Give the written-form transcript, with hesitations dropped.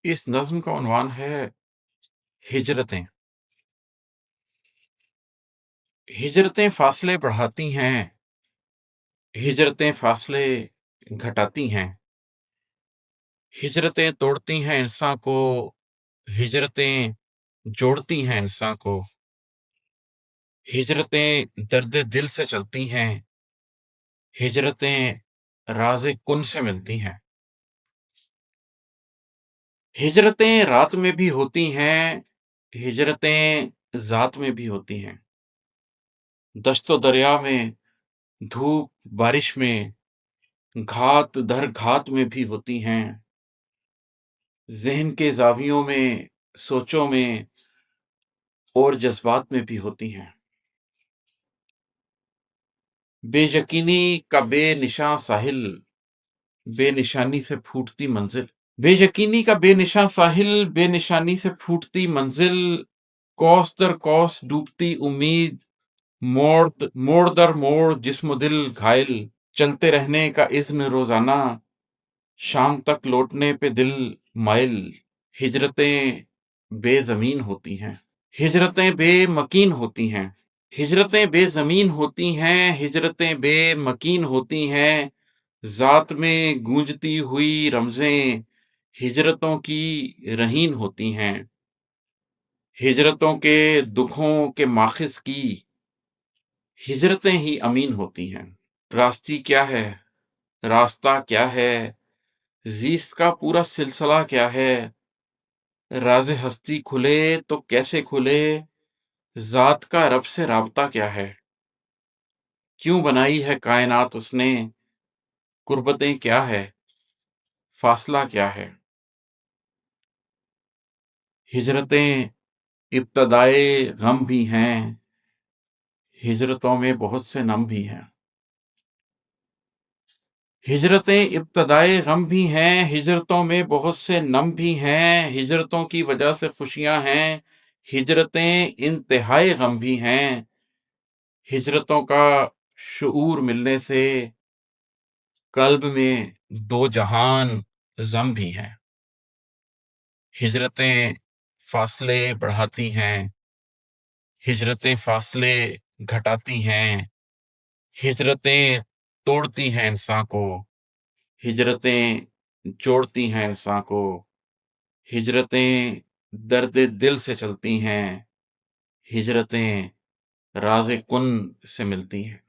इस नज़्म का उन्वान है हिजरतें। हिजरतें फासले बढ़ाती हैं, हिजरतें फासले घटाती हैं, हिजरतें तोड़ती हैं इंसान को, हिजरतें जोड़ती हैं इंसान को, हिजरतें दर्द दिल से चलती हैं, हिजरतें राज़े कुन से मिलती हैं। हिजरतें रात में भी होती हैं, हिजरतें ज़ात में भी होती हैं। दश्तो दरिया में, धूप बारिश में, घात दर घात में भी होती हैं, ज़हन के ज़ावियों में, सोचों में और जज़्बात में भी होती हैं। बेयकीनी का बेनिशां साहिल, बेनिशानी से फूटती मंज़िल। बेयकीनी का बेनिशां साहिल, बेनिशानी से फूटती मंज़िल, कौस दर कौस डूबती उम्मीद, मोड़ दर मोड़ जिस्म दिल घायल, चलते रहने का इज़्न रोज़ाना, शाम तक लौटने पे दिल माइल। हिजरतें बेज़मीन होती हैं, हिजरतें बेमकीन होती हैं, हिजरतें बेज़मीन होती हैं, हिजरतें बेमकीन होती हैं, ज़ात में गूंजती हुई रमज़ें हिजरतों की रहीन होती हैं, हिजरतों के दुखों के माखिज़ की हिजरतें ही अमीन होती हैं। रास्ती क्या है, रास्ता क्या है, ज़ीस्त का पूरा सिलसिला क्या है, राज़े हस्ती खुले तो कैसे खुले, ज़ात का रब से राब्ता क्या है, क्यों बनाई है कायनात उसने, कुर्बतें क्या है, फासला क्या है। हिजरतें इब्तदाए गम भी हैं, हिजरतों में बहुत से नम भी हैं। हिजरतें इब्तदाए गम भी हैं, हिजरतों में बहुत से नम भी हैं, हिजरतों की वजह से खुशियां हैं, हिजरतें इंतहाए गम भी हैं, हिजरतों का शऊर मिलने से कल्ब में दो जहान ज़म भी हैं। हिजरतें फासले बढ़ाती हैं, हिजरतें फासले घटाती हैं, हिजरतें तोड़ती हैं इंसान को, हिजरतें जोड़ती हैं इंसान को, हिजरतें दर्द दिल से चलती हैं, हिजरतें राज़े कुन से मिलती हैं।